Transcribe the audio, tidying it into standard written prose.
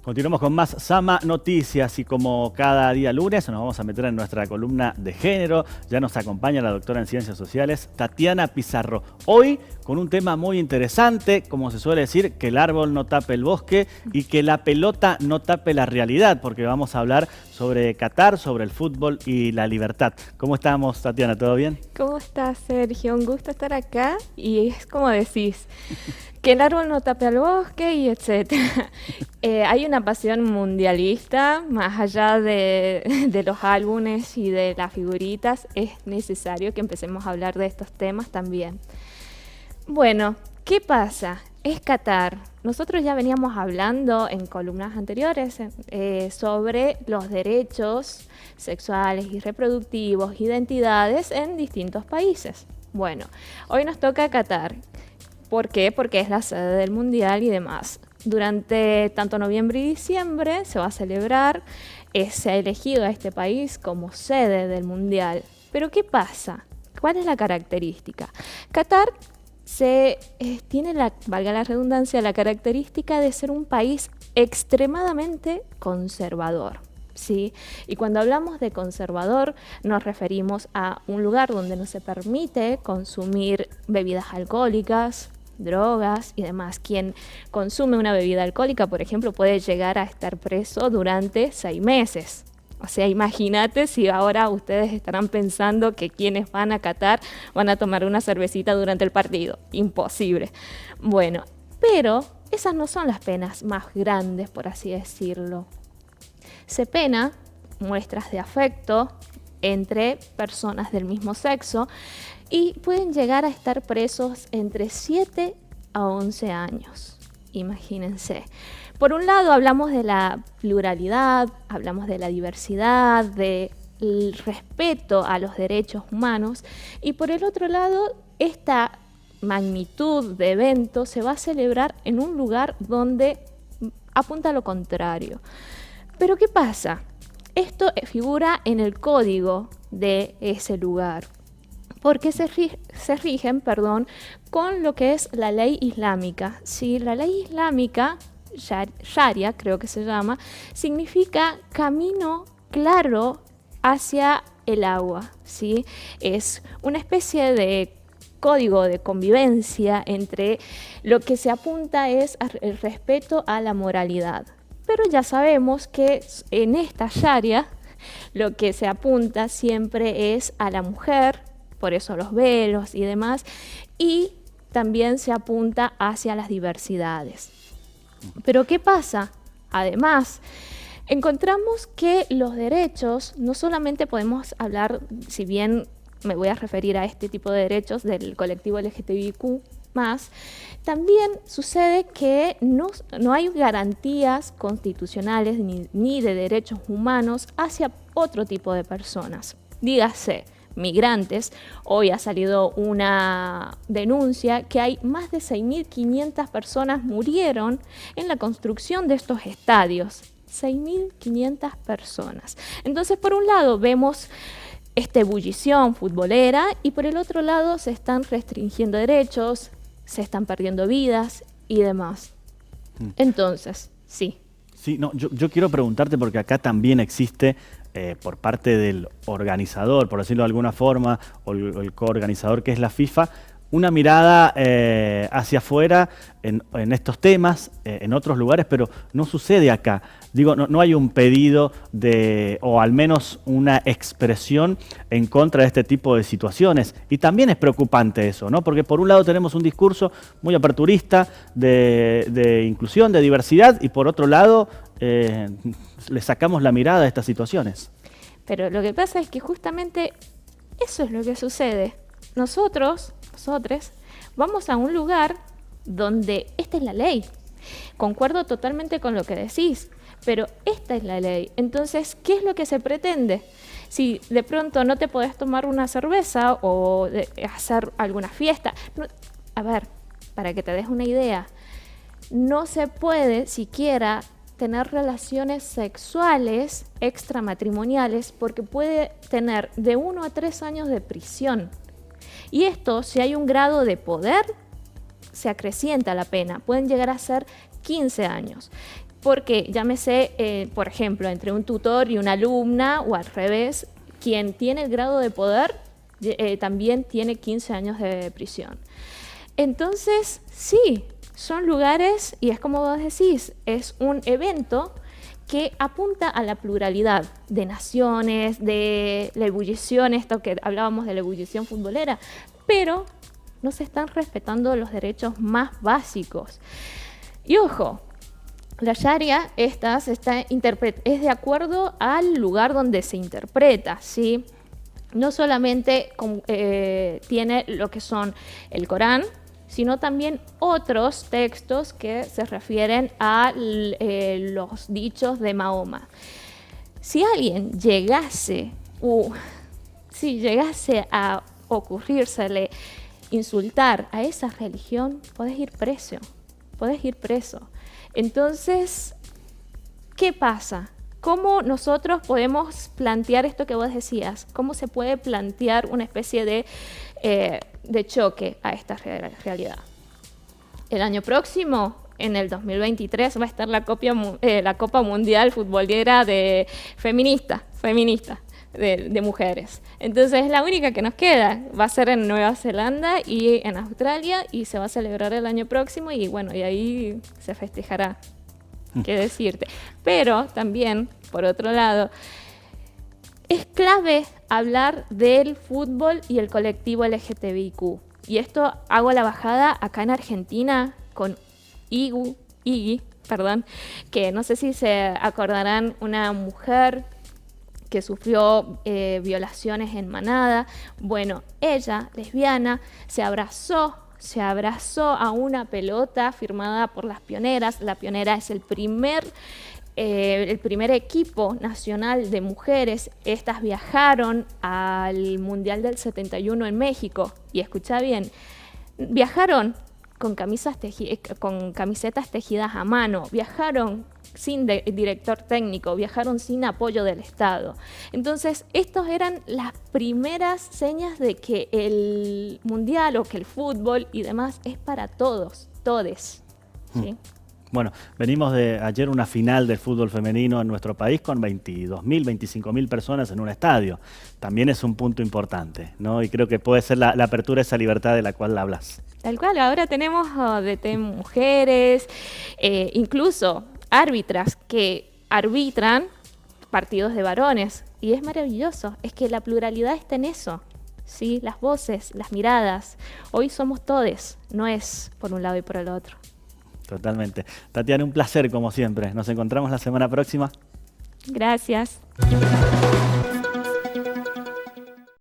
Continuamos con más Sama Noticias y como cada día lunes nos vamos a meter en nuestra columna de género. Ya nos acompaña la doctora en Ciencias Sociales, Tatiana Pizarro. Hoy con un tema muy interesante, como se suele decir, que el árbol no tape el bosque y que la pelota no tape la realidad, porque vamos a hablar sobre Qatar, sobre el fútbol y la libertad. ¿Cómo estamos, Tatiana? ¿Todo bien? ¿Cómo estás, Sergio? Un gusto estar acá y es como decís, que el árbol no tape al bosque y etcétera. Hay una pasión mundialista, más allá de los álbumes y de las figuritas, es necesario que empecemos a hablar de estos temas también. Bueno, ¿qué pasa? Es Qatar. Nosotros ya veníamos hablando en columnas anteriores sobre los derechos sexuales y reproductivos, identidades en distintos países. Bueno, hoy nos toca Qatar. ¿Por qué? Porque es la sede del Mundial y demás. Durante tanto noviembre y diciembre se va a celebrar, se ha elegido a este país como sede del Mundial. Pero ¿qué pasa? ¿Cuál es la característica? Qatar tiene, valga la redundancia, la característica de ser un país extremadamente conservador, ¿sí? Y cuando hablamos de conservador nos referimos a un lugar donde no se permite consumir bebidas alcohólicas, drogas y demás. Quien consume una bebida alcohólica, por ejemplo, puede llegar a estar preso durante 6 meses. O sea, imagínate si ahora ustedes estarán pensando que quienes van a Qatar van a tomar una cervecita durante el partido. Imposible. Bueno, pero esas no son las penas más grandes, por así decirlo. Se pena muestras de afecto entre personas del mismo sexo y pueden llegar a estar presos entre 7 a 11 años. Imagínense. Por un lado hablamos de la pluralidad, hablamos de la diversidad, del respeto a los derechos humanos y por el otro lado esta magnitud de evento se va a celebrar en un lugar donde apunta a lo contrario. Pero ¿qué pasa? Esto figura en el código de ese lugar, porque se rigen con lo que es la ley islámica. ¿Sí? La ley islámica, Sharia creo que se llama, significa camino claro hacia el agua. ¿Sí? Es una especie de código de convivencia entre lo que se apunta es el respeto a la moralidad. Pero ya sabemos que en esta Sharia lo que se apunta siempre es a la mujer, por eso los velos y demás, y también se apunta hacia las diversidades. Pero ¿qué pasa? Además, encontramos que los derechos, no solamente podemos hablar, si bien me voy a referir a este tipo de derechos del colectivo LGTBIQ+, también sucede que no hay garantías constitucionales ni de derechos humanos hacia otro tipo de personas. Dígase, migrantes. Hoy ha salido una denuncia que hay más de 6.500 personas murieron en la construcción de estos estadios. 6.500 personas. Entonces, por un lado, vemos esta ebullición futbolera y por el otro lado se están restringiendo derechos, se están perdiendo vidas y demás. Entonces, sí. Sí, no, yo quiero preguntarte porque acá también existe por parte del organizador, por decirlo de alguna forma, o el coorganizador que es la FIFA, una mirada hacia afuera en estos temas, en otros lugares, pero no sucede acá. Digo, no hay un pedido o al menos una expresión en contra de este tipo de situaciones. Y también es preocupante eso, ¿no? Porque por un lado tenemos un discurso muy aperturista de inclusión, de diversidad, y por otro lado le sacamos la mirada a estas situaciones. Pero lo que pasa es que justamente eso es lo que sucede. Nosotros vamos a un lugar donde esta es la ley. Concuerdo totalmente con lo que decís, pero esta es la ley. Entonces, ¿qué es lo que se pretende? Si de pronto no te podés tomar una cerveza o hacer alguna fiesta. No, a ver, para que te des una idea, no se puede siquiera tener relaciones sexuales extramatrimoniales porque puede tener de 1 a 3 años de prisión. Y esto, si hay un grado de poder, se acrecienta la pena. Pueden llegar a ser 15 años. Porque llámese, por ejemplo, entre un tutor y una alumna o al revés, quien tiene el grado de poder también tiene 15 años de prisión. Entonces, sí, son lugares, y es como vos decís, es un evento que apunta a la pluralidad de naciones, de la ebullición, esto que hablábamos de la ebullición futbolera, pero no se están respetando los derechos más básicos. Y ojo, la Sharia es de acuerdo al lugar donde se interpreta, ¿sí? No solamente tiene lo que son el Corán, sino también otros textos que se refieren a los dichos de Mahoma. Si alguien llegase a ocurrírsele insultar a esa religión, podés ir preso. Entonces, ¿qué pasa? ¿Cómo nosotros podemos plantear esto que vos decías? ¿Cómo se puede plantear una especie de choque a esta realidad? El año próximo, en el 2023, va a estar la Copa Mundial Futbolera feminista de mujeres. Entonces es la única que nos queda. Va a ser en Nueva Zelanda y en Australia y se va a celebrar el año próximo y bueno, y ahí se festejará. ¿Qué decirte? Pero también, por otro lado, es clave hablar del fútbol y el colectivo LGTBIQ. Y esto hago la bajada acá en Argentina con Iggy, que no sé si se acordarán, una mujer que sufrió violaciones en manada. Bueno, ella, lesbiana, se abrazó a una pelota firmada por las Pioneras. La Pionera es el primer equipo nacional de mujeres. Estas viajaron al Mundial del 71 en México. Y escucha bien, viajaron con camisetas tejidas a mano, viajaron sin director técnico, viajaron sin apoyo del Estado. Entonces, estos eran las primeras señas de que el mundial o que el fútbol y demás es para todos, todes. ¿Sí? Bueno, venimos de ayer una final del fútbol femenino en nuestro país con 22.000, 25.000 personas en un estadio. También es un punto importante, ¿no? Y creo que puede ser la apertura a esa libertad de la cual hablas. Tal cual, ahora tenemos DT mujeres, incluso árbitras que arbitran partidos de varones. Y es maravilloso, es que la pluralidad está en eso, ¿sí? Las voces, las miradas. Hoy somos todes, no es por un lado y por el otro. Totalmente. Tatiana, un placer como siempre. Nos encontramos la semana próxima. Gracias.